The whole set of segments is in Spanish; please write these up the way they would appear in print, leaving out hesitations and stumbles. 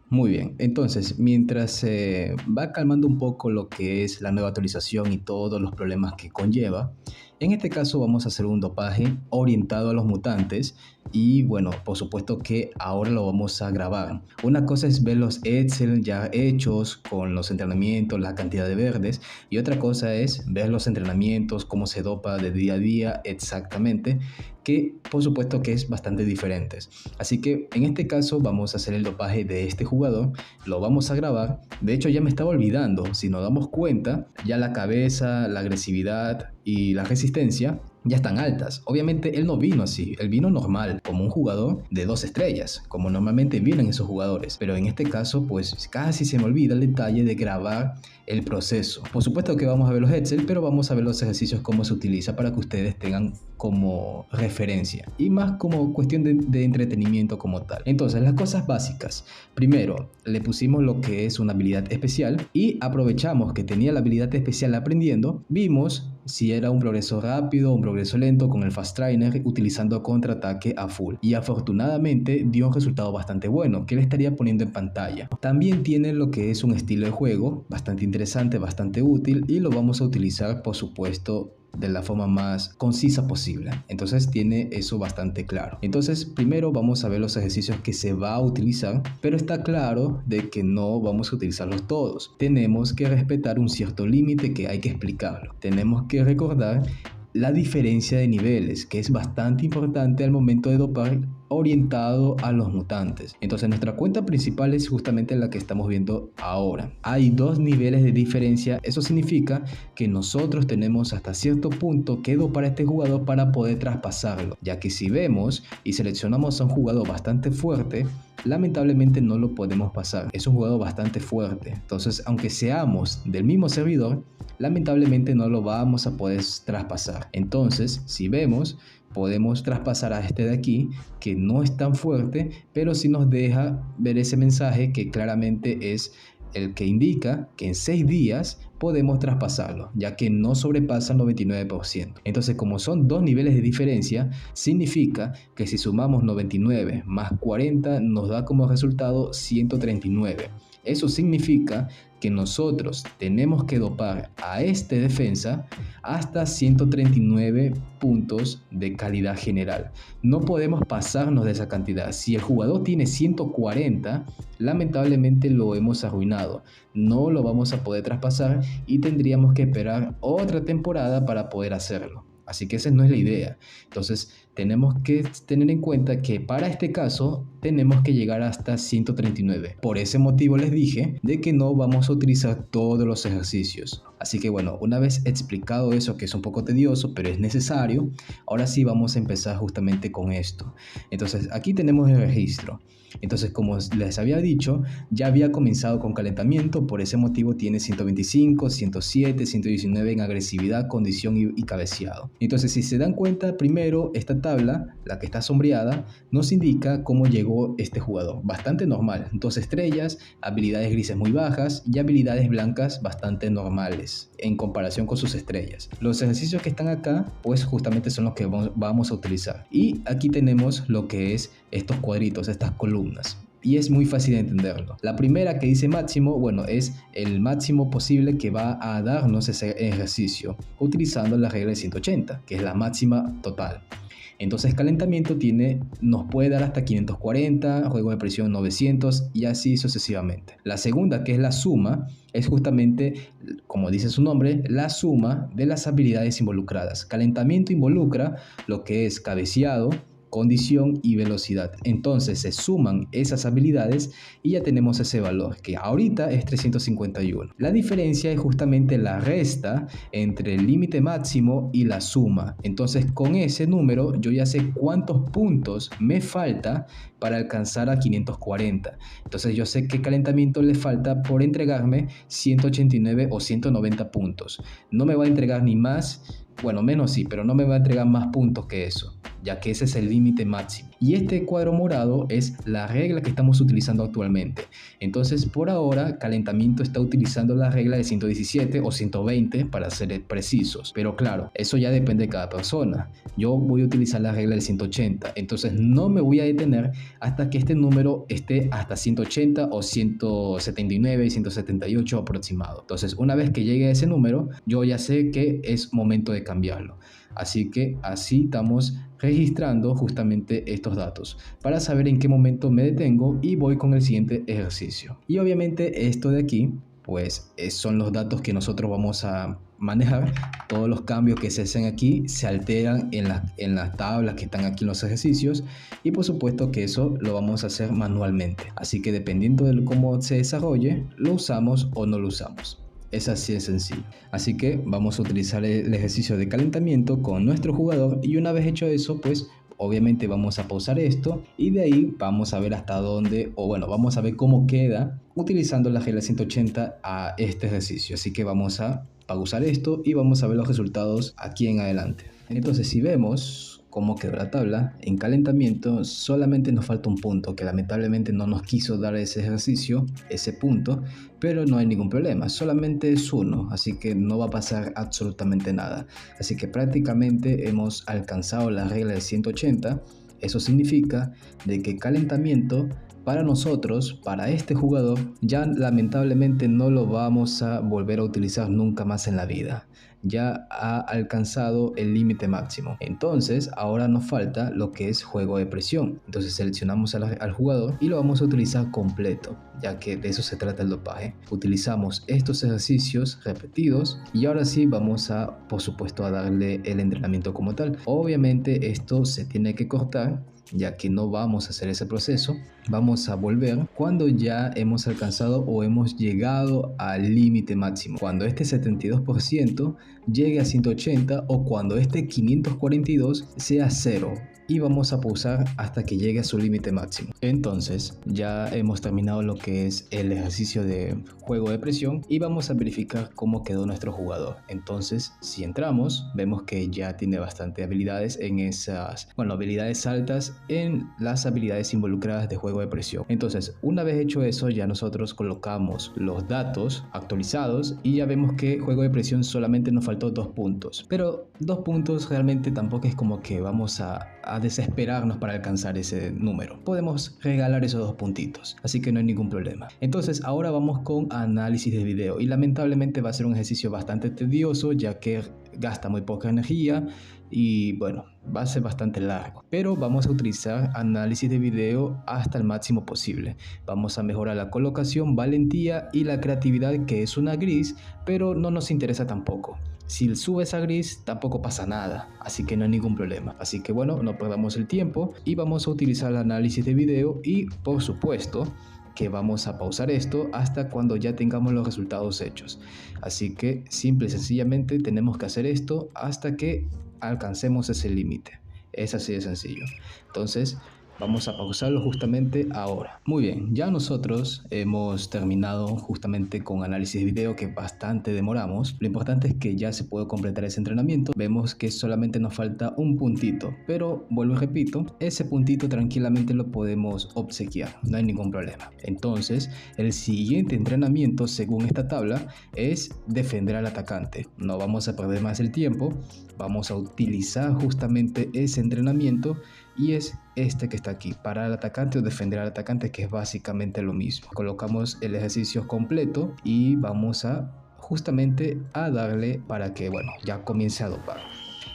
Muy bien, entonces mientras se va calmando un poco lo que es la nueva actualización y todos los problemas que conlleva, en este caso vamos a hacer un dopaje orientado a los mutantes y bueno, por supuesto que ahora lo vamos a grabar. Una cosa es ver los Excel ya hechos con los entrenamientos, la cantidad de verdes y otra cosa es ver los entrenamientos, cómo se dopa de día a día exactamente, que por supuesto que es bastante diferentes. Así que en este caso vamos a hacer el dopaje de este jugador, lo vamos a grabar. De hecho ya me estaba olvidando, si nos damos cuenta, ya la cabeza, la agresividad y la resistencia ya están altas. Obviamente él no vino así, él vino normal, como un jugador de 2 estrellas, como normalmente vienen esos jugadores. Pero en este caso, pues casi se me olvida el detalle de grabar el proceso. Por supuesto que vamos a ver los Excel, pero vamos a ver los ejercicios, cómo se utiliza para que ustedes tengan como referencia y más como cuestión de entretenimiento como tal. Entonces, las cosas básicas. Primero, le pusimos lo que es una habilidad especial y aprovechamos que tenía la habilidad especial aprendiendo. Vimos si era un progreso rápido o un progreso lento con el Fast Trainer utilizando contraataque a full. Y afortunadamente dio un resultado bastante bueno que le estaría poniendo en pantalla. También tiene lo que es un estilo de juego bastante interesante, bastante útil y lo vamos a utilizar por supuesto de la forma más concisa posible. Entonces tiene eso bastante claro. Entonces primero vamos a ver los ejercicios que se va a utilizar, pero está claro de que no vamos a utilizarlos todos. Tenemos que respetar un cierto límite que hay que explicarlo. Tenemos que recordar la diferencia de niveles, que es bastante importante al momento de dopar orientado a los mutantes. Entonces nuestra cuenta principal es justamente la que estamos viendo ahora. Hay 2 niveles de diferencia. Eso significa que nosotros tenemos hasta cierto punto que dopar a este jugador para poder traspasarlo, ya que si vemos y seleccionamos a un jugador bastante fuerte, lamentablemente no lo podemos pasar. Es un jugador bastante fuerte. Entonces, aunque seamos del mismo servidor, lamentablemente no lo vamos a poder traspasar. Entonces, si vemos, podemos traspasar a este de aquí, que no es tan fuerte, pero sí nos deja ver ese mensaje que claramente es el que indica que en 6 días podemos traspasarlo, ya que no sobrepasa el 99%. Entonces, como son 2 niveles de diferencia, significa que si sumamos 99 más 40 nos da como resultado 139. Eso significa que nosotros tenemos que dopar a este defensa hasta 139 puntos de calidad general. No podemos pasarnos de esa cantidad. Si el jugador tiene 140, lamentablemente lo hemos arruinado. No lo vamos a poder traspasar y tendríamos que esperar otra temporada para poder hacerlo. Así que esa no es la idea. Entonces tenemos que tener en cuenta que para este caso tenemos que llegar hasta 139. Por ese motivo les dije de que no vamos a utilizar todos los ejercicios. Así que bueno, una vez explicado eso, que es un poco tedioso pero es necesario, ahora sí vamos a empezar justamente con esto. Entonces aquí tenemos el registro. Entonces, como les había dicho, ya había comenzado con calentamiento, por ese motivo tiene 125, 107, 119 en agresividad, condición y cabeceado. Entonces, si se dan cuenta, primero esta tabla, la que está sombreada, nos indica cómo llegó este jugador. Bastante normal, 2 estrellas, habilidades grises muy bajas y habilidades blancas bastante normales en comparación con sus estrellas. Los ejercicios que están acá, pues justamente son los que vamos a utilizar. Y aquí tenemos lo que es estos cuadritos, estas columnas. Y es muy fácil de entenderlo. La primera que dice máximo, bueno, es el máximo posible que va a darnos ese ejercicio utilizando la regla de 180, que es la máxima total. Entonces calentamiento nos puede dar hasta 540, juego de presión 900 y así sucesivamente. La segunda, que es la suma, es justamente, como dice su nombre, la suma de las habilidades involucradas. Calentamiento involucra lo que es cabeceado, condición y velocidad. Entonces se suman esas habilidades y ya tenemos ese valor que ahorita es 351. La diferencia es justamente la resta entre el límite máximo y la suma. Entonces con ese número yo ya sé cuántos puntos me falta para alcanzar a 540. Entonces yo sé qué calentamiento le falta por entregarme 189 o 190 puntos. No me va a entregar ni más, bueno, menos sí, pero no me va a entregar más puntos que eso, ya que ese es el límite máximo. Y este cuadro morado es la regla que estamos utilizando actualmente. Entonces, por ahora, calentamiento está utilizando la regla de 117 o 120 para ser precisos. Pero claro, eso ya depende de cada persona. Yo voy a utilizar la regla del 180. Entonces, no me voy a detener hasta que este número esté hasta 180 o 179, 178 aproximado. Entonces, una vez que llegue a ese número, yo ya sé que es momento de cambiarlo. Así que así estamos registrando justamente estos datos para saber en qué momento me detengo y voy con el siguiente ejercicio. Y obviamente esto de aquí pues son los datos que nosotros vamos a manejar. Todos los cambios que se hacen aquí se alteran en las tablas que están aquí en los ejercicios, y por supuesto que eso lo vamos a hacer manualmente. Así que dependiendo de cómo se desarrolle, lo usamos o no lo usamos. Es así de sencillo. Así que vamos a utilizar el ejercicio de calentamiento con nuestro jugador, y una vez hecho eso, pues obviamente vamos a pausar esto y de ahí vamos a ver hasta dónde, o bueno, vamos a ver cómo queda utilizando la regla 180 a este ejercicio. Así que vamos a pausar esto y vamos a ver los resultados aquí en adelante. Entonces, si vemos cómo quedó la tabla en calentamiento, solamente nos falta un punto que lamentablemente no nos quiso dar ese ejercicio, ese punto, pero no hay ningún problema, solamente es 1, así que no va a pasar absolutamente nada. Así que prácticamente hemos alcanzado la regla de 180. Eso significa de que calentamiento para nosotros, para este jugador, ya lamentablemente no lo vamos a volver a utilizar nunca más en la vida. Ya ha alcanzado el límite máximo. Entonces ahora nos falta lo que es juego de presión. Entonces seleccionamos al jugador y lo vamos a utilizar completo, ya que de eso se trata el dopaje. Utilizamos estos ejercicios repetidos y ahora sí vamos a, por supuesto, a darle el entrenamiento como tal. Obviamente esto se tiene que cortar, ya que no vamos a hacer ese proceso. Vamos a volver cuando ya hemos alcanzado o hemos llegado al límite máximo, cuando este 72% llegue a 180 o cuando este 542 sea 0, y vamos a pausar hasta que llegue a su límite máximo. Entonces ya hemos terminado lo que es el ejercicio de juego de presión y vamos a verificar cómo quedó nuestro jugador. Entonces, si entramos, vemos que ya tiene bastante habilidades en esas, bueno, habilidades altas en las habilidades involucradas de juego de presión. Entonces, una vez hecho eso, ya nosotros colocamos los datos actualizados y ya vemos que juego de presión solamente nos faltó 2 puntos. Pero 2 puntos realmente tampoco es como que vamos a desesperarnos para alcanzar ese número. Podemos regalar esos 2 puntitos, así que no hay ningún problema. Entonces ahora vamos con análisis de video, y lamentablemente va a ser un ejercicio bastante tedioso, ya que gasta muy poca energía y bueno, va a ser bastante largo, pero vamos a utilizar análisis de video hasta el máximo posible. Vamos a mejorar la colocación, valentía y la creatividad, que es una gris, pero no nos interesa tampoco. Si subes a gris tampoco pasa nada, así que no hay ningún problema. Así que bueno, no perdamos el tiempo y vamos a utilizar el análisis de video, y por supuesto que vamos a pausar esto hasta cuando ya tengamos los resultados hechos. Así que simple y sencillamente tenemos que hacer esto hasta que alcancemos ese límite. Es así de sencillo. Entonces vamos a pausarlo justamente ahora. Muy bien, ya nosotros hemos terminado justamente con análisis de video, que bastante demoramos. Lo importante es que ya se puede completar ese entrenamiento. Vemos que solamente nos falta un puntito, pero vuelvo y repito, ese puntito tranquilamente lo podemos obsequiar, no hay ningún problema. Entonces, el siguiente entrenamiento, según esta tabla, es defender al atacante. No vamos a perder más el tiempo, vamos a utilizar justamente ese entrenamiento, y es este que está aquí, parar al atacante o defender al atacante, que es básicamente lo mismo. Colocamos el ejercicio completo y vamos a justamente a darle para que, bueno, ya comience a dopar.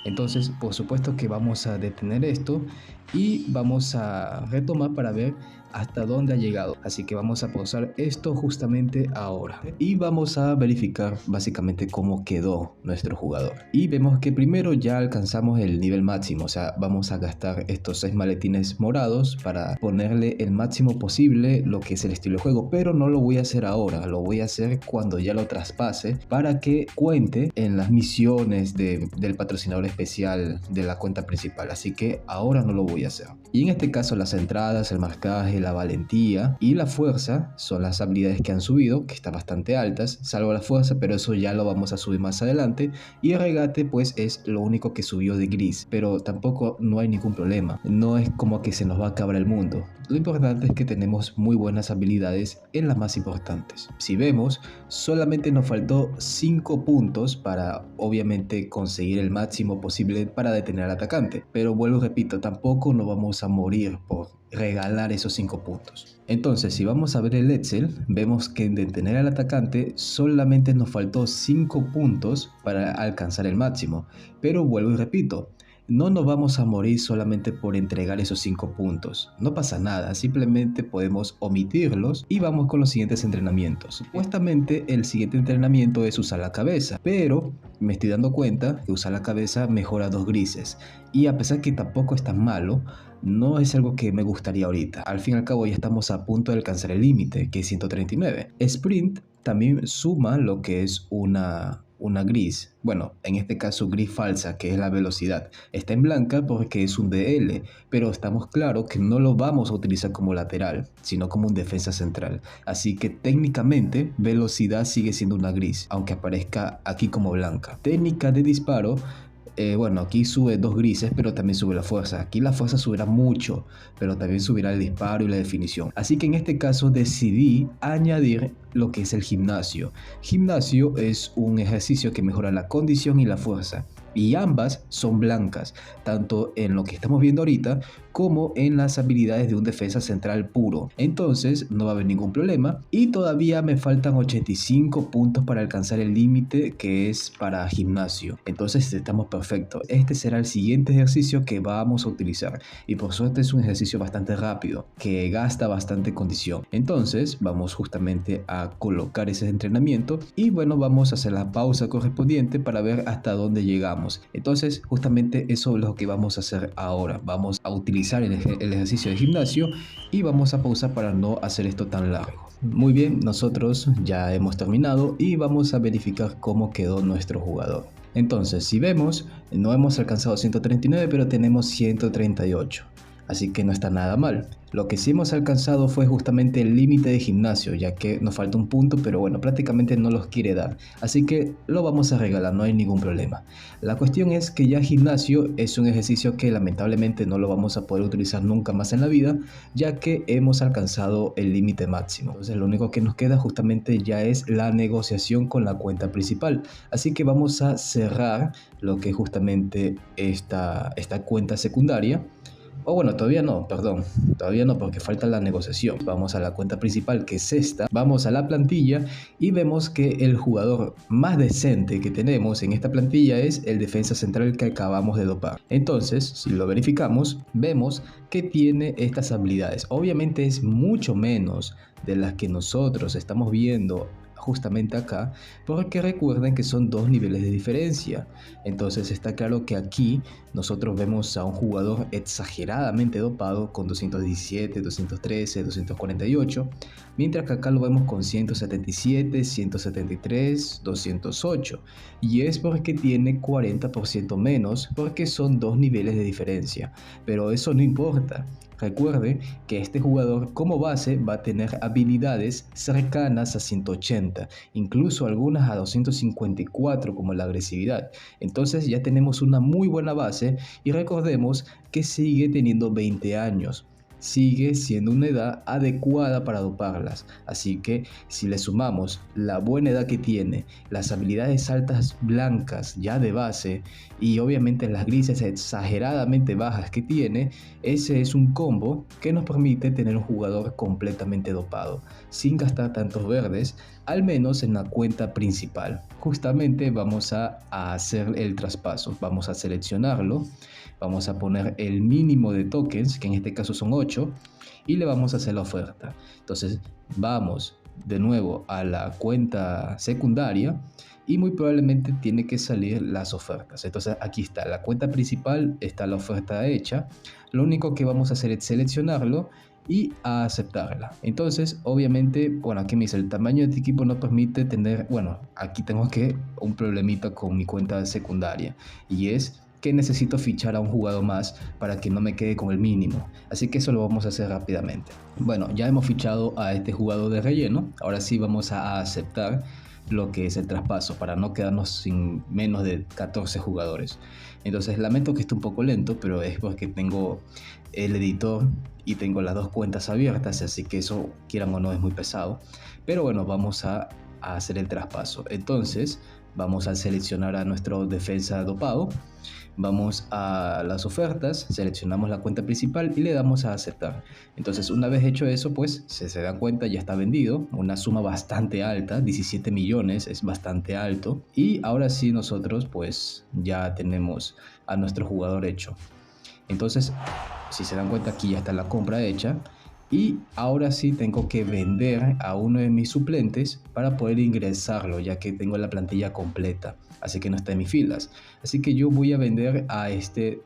Entonces, por supuesto que vamos a detener esto y vamos a retomar para ver hasta dónde ha llegado. Así que vamos a pausar esto justamente ahora y vamos a verificar básicamente cómo quedó nuestro jugador. Y vemos que primero ya alcanzamos el nivel máximo, o sea, vamos a gastar estos 6 maletines morados para ponerle el máximo posible lo que es el estilo de juego, pero no lo voy a hacer ahora, lo voy a hacer cuando ya lo traspase, para que cuente en las misiones del patrocinador especial de la cuenta principal, así que ahora no lo voy a hacer. Y en este caso las entradas, el marcaje, la valentía y la fuerza son las habilidades que han subido, que están bastante altas, salvo la fuerza, pero eso ya lo vamos a subir más adelante. Y el regate pues es lo único que subió de gris, pero tampoco no hay ningún problema, no es como que se nos va a acabar el mundo. Lo importante es que tenemos muy buenas habilidades en las más importantes. Si vemos, solamente nos faltó 5 puntos para obviamente conseguir el máximo posible para detener al atacante, pero vuelvo y repito, tampoco nos vamos a morir por regalar esos 5 puntos. Entonces, si vamos a ver el Excel, vemos que en detener al atacante solamente nos faltó 5 puntos para alcanzar el máximo, pero vuelvo y repito, no nos vamos a morir solamente por entregar esos 5 puntos. No pasa nada, simplemente podemos omitirlos y vamos con los siguientes entrenamientos. Supuestamente el siguiente entrenamiento es usar la cabeza, pero me estoy dando cuenta que usar la cabeza mejora 2 grises. Y a pesar que tampoco es tan malo, no es algo que me gustaría ahorita. Al fin y al cabo ya estamos a punto de alcanzar el límite, que es 139. Sprint también suma lo que es una gris, bueno, en este caso gris falsa, que es la velocidad. Está en blanca porque es un DL, pero estamos claros que no lo vamos a utilizar como lateral, sino como un defensa central. Así que técnicamente velocidad sigue siendo una gris, aunque aparezca aquí como blanca. Técnica de disparo. Bueno, aquí sube 2 grises, pero también sube la fuerza. Aquí la fuerza subirá mucho, pero también subirá el disparo y la definición. Así que en este caso decidí añadir lo que es el gimnasio. Gimnasio es un ejercicio que mejora la condición y la fuerza. Y ambas son blancas, tanto en lo que estamos viendo ahorita como en las habilidades de un defensa central puro. Entonces no va a haber ningún problema y todavía me faltan 85 puntos para alcanzar el límite que es para gimnasio. Entonces estamos perfectos. Este será el siguiente ejercicio que vamos a utilizar y por suerte es un ejercicio bastante rápido que gasta bastante condición. Entonces vamos justamente a colocar ese entrenamiento y bueno, vamos a hacer la pausa correspondiente para ver hasta dónde llegamos. Entonces justamente eso es lo que vamos a hacer ahora. Vamos a utilizar el ejercicio de gimnasio y vamos a pausar para no hacer esto tan largo. Muy bien, nosotros ya hemos terminado y vamos a verificar cómo quedó nuestro jugador. Entonces, si vemos, no hemos alcanzado 139, pero tenemos 138. Así que no está nada mal. Lo que sí hemos alcanzado fue justamente el límite de gimnasio, ya que nos falta un punto, pero bueno, prácticamente no los quiere dar. Así que lo vamos a regalar, no hay ningún problema. La cuestión es que ya gimnasio es un ejercicio que lamentablemente no lo vamos a poder utilizar nunca más en la vida, ya que hemos alcanzado el límite máximo. Entonces lo único que nos queda justamente ya es la negociación con la cuenta principal. Así que vamos a cerrar lo que es justamente esta cuenta secundaria. O bueno, todavía no, perdón, todavía no porque falta la negociación. Vamos a la cuenta principal que es esta, vamos a la plantilla y vemos que el jugador más decente que tenemos en esta plantilla es el defensa central que acabamos de dopar. Entonces, si lo verificamos, vemos que tiene estas habilidades. Obviamente es mucho menos de las que nosotros estamos viendo justamente acá, porque recuerden que son 2 niveles de diferencia. Entonces está claro que aquí nosotros vemos a un jugador exageradamente dopado con 217, 213, 248, mientras que acá lo vemos con 177, 173, 208, y es porque tiene 40% menos, porque son 2 niveles de diferencia, pero eso no importa. Recuerde que este jugador como base va a tener habilidades cercanas a 180, incluso algunas a 254 como la agresividad. Entonces ya tenemos una muy buena base y recordemos que sigue teniendo 20 años. Sigue siendo una edad adecuada para doparlas, así que si le sumamos la buena edad que tiene, las habilidades altas blancas ya de base y obviamente las grises exageradamente bajas que tiene, ese es un combo que nos permite tener un jugador completamente dopado, sin gastar tantos verdes, al menos en la cuenta principal. Justamente vamos a hacer el traspaso, vamos a seleccionarlo. Vamos a poner el mínimo de tokens, que en este caso son 8, y le vamos a hacer la oferta. Entonces vamos de nuevo a la cuenta secundaria y muy probablemente tiene que salir las ofertas. Entonces aquí está la cuenta principal, está la oferta hecha. Lo único que vamos a hacer es seleccionarlo y a aceptarla. Entonces, obviamente, bueno, aquí me dice el tamaño de tu equipo no permite tener, bueno, aquí tengo un problemita con mi cuenta secundaria y es que necesito fichar a un jugador más para que no me quede con el mínimo. Así que eso lo vamos a hacer rápidamente. Bueno, ya hemos fichado a este jugador de relleno. Ahora sí vamos a aceptar lo que es el traspaso para no quedarnos sin menos de 14 jugadores. Entonces lamento que esté un poco lento, pero es porque tengo el editor y tengo las dos cuentas abiertas, así que eso, quieran o no, es muy pesado. Pero bueno, vamos a hacer el traspaso. Entonces vamos a seleccionar a nuestro defensa dopado. Vamos a las ofertas, seleccionamos la cuenta principal y le damos a aceptar. Entonces, una vez hecho eso, pues se dan cuenta, ya está vendido, una suma bastante alta, 17 millones, es bastante alto. Y ahora sí nosotros pues ya tenemos a nuestro jugador hecho. Entonces, si se dan cuenta, aquí ya está la compra hecha. Y ahora sí tengo que vender a uno de mis suplentes para poder ingresarlo, ya que tengo la plantilla completa, así que no está en mis filas. Así que yo voy a vender a este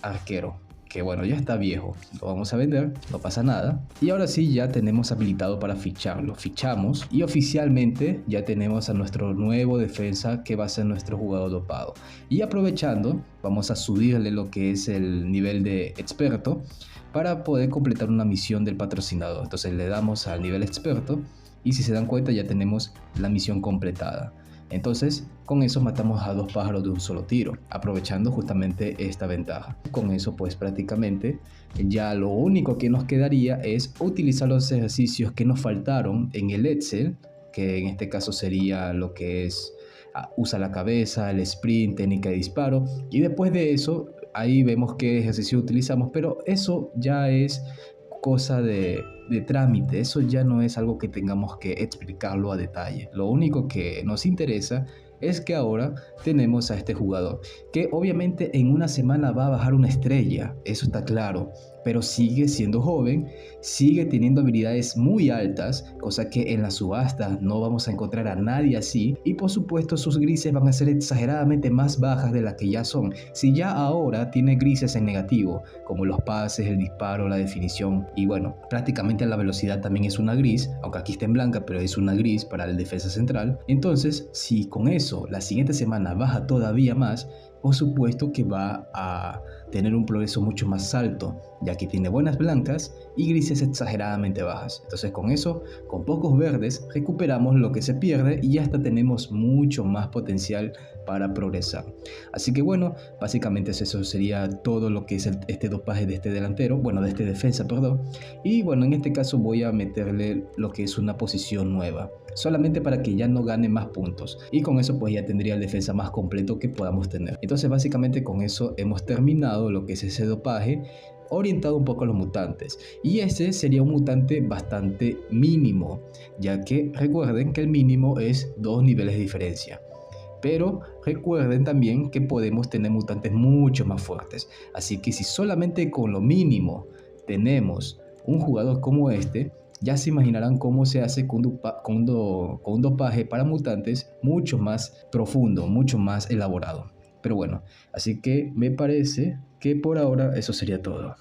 arquero, que bueno, ya está viejo, lo vamos a vender, no pasa nada. Y ahora sí ya tenemos habilitado para ficharlo, fichamos y oficialmente ya tenemos a nuestro nuevo defensa, que va a ser nuestro jugador dopado. Y aprovechando, vamos a subirle lo que es el nivel de experto para poder completar una misión del patrocinador. Entonces le damos al nivel experto y si se dan cuenta ya tenemos la misión completada. Entonces con eso matamos a dos pájaros de un solo tiro, aprovechando justamente esta ventaja. Con eso pues prácticamente ya lo único que nos quedaría es utilizar los ejercicios que nos faltaron en el Excel, que en este caso sería lo que es usa la cabeza, el sprint, técnica de disparo, y después de eso ahí vemos qué ejercicio utilizamos, pero eso ya es cosa de trámite, eso ya no es algo que tengamos que explicarlo a detalle. Lo único que nos interesa es que ahora tenemos a este jugador, que obviamente en una semana va a bajar una estrella, eso está claro, pero sigue siendo joven, sigue teniendo habilidades muy altas, cosa que en la subasta no vamos a encontrar a nadie así, y por supuesto sus grises van a ser exageradamente más bajas de las que ya son. Si ya ahora tiene grises en negativo, como los pases, el disparo, la definición, y bueno, prácticamente la velocidad también es una gris, aunque aquí está en blanca, pero es una gris para el defensa central. Entonces, si con eso la siguiente semana baja todavía más, por supuesto que va a tener un progreso mucho más alto, ya que tiene buenas blancas y grises exageradamente bajas. Entonces con eso, con pocos verdes, recuperamos lo que se pierde y hasta tenemos mucho más potencial para progresar. Así que bueno, básicamente eso sería todo lo que es este dopaje de este delantero, bueno, de este defensa, perdón. Y bueno, en este caso voy a meterle lo que es una posición nueva, solamente para que ya no gane más puntos, y con eso pues ya tendría el defensa más completo que podamos tener. Entonces básicamente con eso hemos terminado lo que es ese dopaje orientado un poco a los mutantes, y ese sería un mutante bastante mínimo, ya que recuerden que el mínimo es 2 niveles de diferencia. Pero recuerden también que podemos tener mutantes mucho más fuertes, así que si solamente con lo mínimo tenemos un jugador como este, ya se imaginarán cómo se hace con un dopaje para mutantes mucho más profundo, mucho más elaborado. Pero bueno, así que me parece que por ahora eso sería todo.